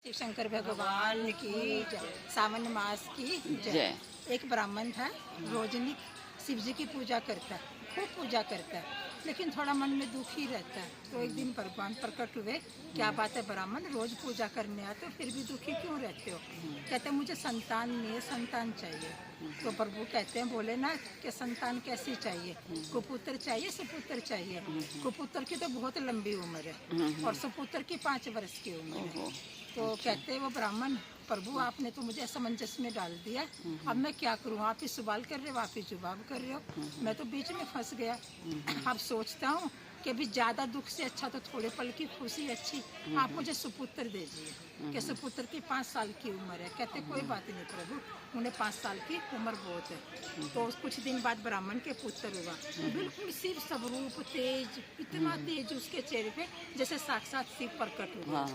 शिव शंकर भगवान की जय। सावन मास की जय। एक ब्राह्मण था, रोजनी शिव जी की पूजा करता, खूब पूजा करता, लेकिन थोड़ा मन में दुख ही रहता है। तो एक दिन भगवान प्रकट हुए, क्या बात है ब्राह्मण, रोज पूजा करने आते हो फिर भी दुखी क्यों रहते हो? कहते मुझे संतान नहीं है, संतान चाहिए। तो प्रभु कहते हैं बोले ना कि संतान कैसी चाहिए? कुपुत्र चाहिए, सुपुत्र चाहिए। कुपुत्र की तो बहुत लंबी उम्र है और सुपुत्र की 5 वर्ष की उम्र है। तो कहते हैं वो ब्राह्मण, प्रभु आपने तो मुझे असमंजस में डाल दिया, अब मैं क्या करूँ? आप ही सवाल कर रहे हो, आप ही जवाब कर रहे हो, मैं तो बीच में फंस गया। अब सोचता हूँ कि भी ज़्यादा दुख से अच्छा तो थोड़े पल की खुशी अच्छी, आप मुझे सुपुत्र दीजिए। कि सुपुत्र की 5 साल की उम्र है। कहते कोई बात नहीं प्रभु, उन्हें 5 साल की उम्र बहुत है। तो कुछ दिन बाद ब्राह्मण के पुत्र हुआ, बिल्कुल शिव स्वरूप तेज, इतना तेज उसके चेहरे पे जैसे साक्षात शिव प्रकट हुआ।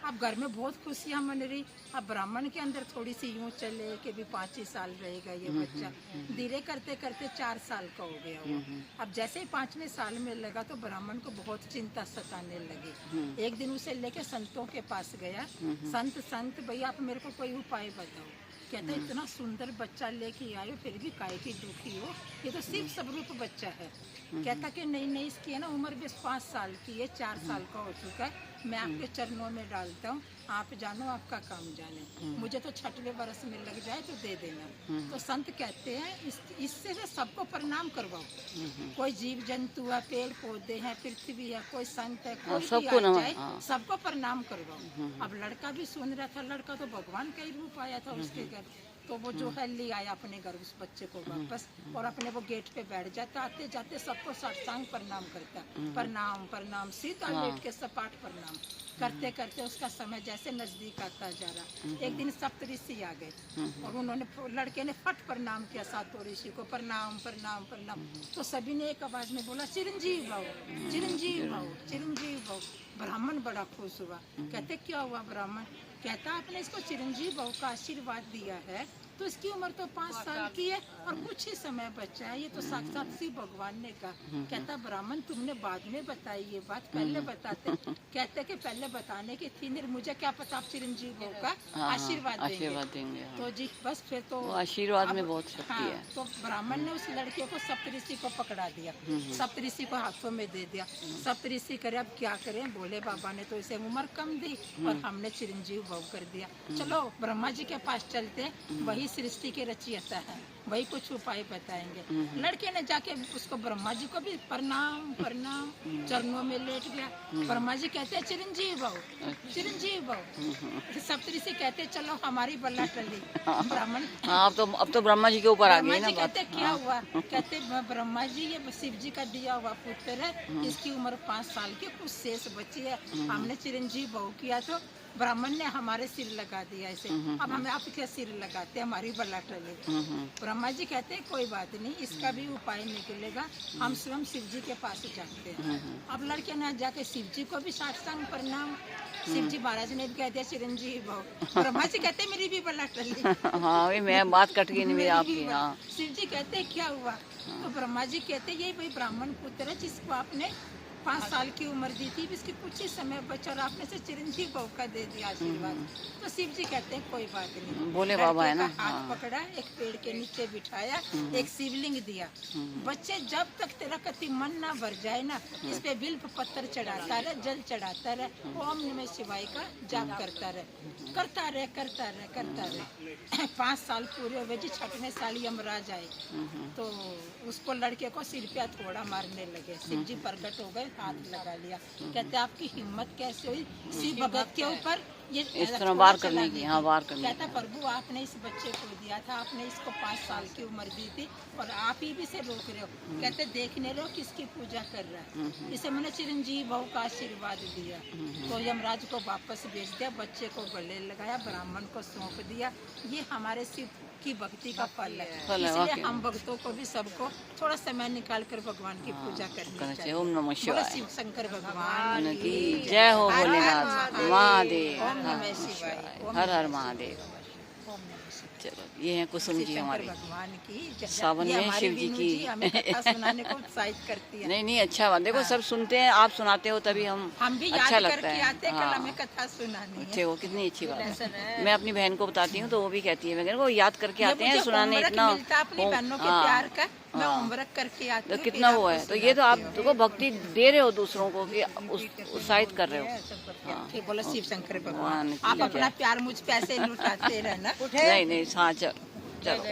अब घर में बहुत खुशियाँ मन रही। अब ब्राह्मण के अंदर थोड़ी सी यूँ चले कि भी 5 ही साल रहेगा ये बच्चा। धीरे करते करते 4 साल का हो गया वो। अब जैसे ही 5वें साल में लगा तो ब्राह्मण को बहुत चिंता सताने लगी। एक दिन उसे लेके संतों के पास गया। संत भैया आप मेरे को कोई उपाय बताओ। कहते इतना सुंदर बच्चा लेके आयो फिर भी काहे की दुखी हो, ये तो शिव स्वरूप बच्चा है। कहता कि नहीं इसकी है ना उम्र भी 5 साल की है, 4 साल का हो चुका है, मैं आपके चरणों में डालता हूँ, आप जानो आपका काम जाने, मुझे तो 6वें वर्ष में लग जाए तो दे देना। तो संत कहते हैं इससे ना सबको प्रणाम करवाओ। कोई जीव जंतु है, पेड़ पौधे हैं, पृथ्वी है, कोई संत है, कोई भी आ जाए सबको प्रणाम करवाओ। अब लड़का भी सुन रहा था, लड़का तो भगवान का ही रूप आया था उसके घर। तो वो जो है ले आया अपने घर उस बच्चे को वापस और अपने वो गेट पे बैठ जाता, आते जाते सबको साष्टांग प्रणाम करता, प्रणाम प्रणाम, सीधा लेट के सपाट प्रणाम करते करते उसका समय जैसे नजदीक आता जा रहा। एक दिन सप्तऋषि आ गए और उन्होंने लड़के ने फट प्रणाम किया सातों ऋषि को, प्रणाम प्रणाम प्रणाम। तो सभी ने एक आवाज में बोला चिरंजीव भव, चिरंजीव भव, चिरंजीव भव। ब्राह्मण बड़ा खुश हुआ। कहते क्या हुआ ब्राह्मण? कहता आपने इसको चिरंजीव भव का आशीर्वाद दिया है तो इसकी उम्र तो 5 साल की है और कुछ ही समय बचा है, ये तो साक्षात शिव भगवान ने कहा। कहता ब्राह्मण तुमने बाद में बताई ये बात, पहले बताते। कहते कि पहले बताने की थी, मुझे क्या पता आप चिरंजीव भव का आशीर्वाद देंगे। तो जी बस फिर तो आशीर्वाद में बहुत शक्ति है। तो ब्राह्मण ने उस लड़के को सप्तऋषि को पकड़ा दिया, सप्तऋषि को हाथों में दे दिया। सप्तऋषि करे अब क्या करें, भोले बाबा ने तो इसे उम्र कम दी और हमने चिरंजीव भव कर दिया। चलो ब्रह्मा जी के पास चलते, वही सृष्टि के रचयिता है, वही कुछ उपाय बताएंगे। लड़के ने जाके उसको ब्रह्मा जी को भी प्रणाम प्रणाम चरणों में लेट गया। ब्रह्मा जी कहते हैं चिरंजीव भव, चिरंजीव भव। सप्तऋषि कहते चलो हमारी बल्ला टली। ब्राह्मण अब तो ब्रह्मा जी के ऊपर आ गई ना बात। कहते क्या हुआ? कहते ब्रह्मा जी ये शिव जी का दिया हुआ पुत्र है, इसकी उम्र 5 साल की, कुछ शेष बची है, हमने चिरंजीव भव किया तो ब्राह्मण ने हमारे सिर लगा दिया इसे, अब हमें आपके सिर लगाते हमारी बल्ला टले। ब्रह्मा जी कहते हैं कोई बात नहीं, इसका भी उपाय निकलेगा, हम स्वयं शिव जी के पास जाते हैं। अब लड़के ने जाके शिव जी को भी साष्टांग प्रणाम। शिव जी महाराज ने भी कह दिया चिरंजीव भव। ब्रह्मा जी कहते मेरी भी बल्ला टली। हाँ मैं बात कट गई नहीं आपकी। हाँ शिव जी कहते क्या हुआ? तो ब्रह्मा जी कहते ये भाई ब्राह्मण पुत्र है जिसको आपने 5 साल की उम्र दी थी, इसके कुछ ही समय बचा और आपने से चिरंजीव भव का दे दिया आशीर्वाद। तो शिव जी कहते हैं कोई बात नहीं, बोले बाबा है ना। हाथ पकड़ा, एक पेड़ के नीचे बिठाया, एक शिवलिंग दिया। बच्चे जब तक तेरा कति मन ना भर जाए ना, इस पे बिल्व पत्थर चढ़ाता रहे, जल चढ़ाता रहे, ओम नमः शिवाय का जाप करता रहे, करता रहे करता रहे करता रहे। 5 साल पूरे हुए जी, 6वें साल यमराज आए तो उसको लड़के को सिर पे थोड़ा मारने लगे। शिव जी प्रकट हो गए, हाथ लगा लिया। कहते आपकी हिम्मत कैसे हुई शिव भगत के ऊपर ये इस तरह वार करने की? हाँ वार करने। कहता प्रभु आपने इस बच्चे को दिया था, आपने इसको 5 साल की उम्र दी थी और आप ही भी से रोक रहे हो। कहते देखने लो किसकी पूजा कर रहा है, इसे मैंने चिरंजीव भव का आशीर्वाद दिया। तो यमराज को वापस भेज दिया, बच्चे को गले लगाया, ब्राह्मण को सौंप दिया। ये हमारे शिव की भक्ति का फल है, इसलिए हम भक्तों को भी सबको थोड़ा समय निकाल कर भगवान की पूजा करनी चाहिए। ओम नमः शिवाय। शिव शंकर भगवान की जय हो, भोलेनाथ महादेव, ओम नमः शिवाय, हर हर महादेव। ओम नमः शिवाय। चलो ये है कुसुम जी शंकर हमारी। भगवान की जय। सावन ये में हमारी शिव जी वीनू की। हमें कथा सुनाने को उत्साहित करती है। नहीं नहीं, अच्छा बात, देखो सब सुनते हैं, आप सुनाते हो तभी हम भी अच्छा याद लगता करके है। आते हैं, कल हमें कथा सुनानी है। अच्छे, वो कितनी अच्छी बात ऐसा है। है। मैं अपनी बहन को बताती हूँ तो वो भी कहती है, मैं वो याद करके ये आते हैं मुझे सुनाने, होमवर्क इतना मिलता अपनी बहनों के हाँ, प्यार का, मैं हाँ। होमवर्क करके आती तो हूँ, कितना फिर वो है, आपको तो ये तो आप सुनाती हूँ। देखो भक्ति दे रहे हो दूसरों को कि उत्साहित कर रहे हो। हाँ। ठीक, बोलो शिव शंकर भगवान भगवान। की आप जय। अपना प्यार मुझ पे ऐसे लुटाते रहना। नहीं नहीं, हाँ चलो चलो।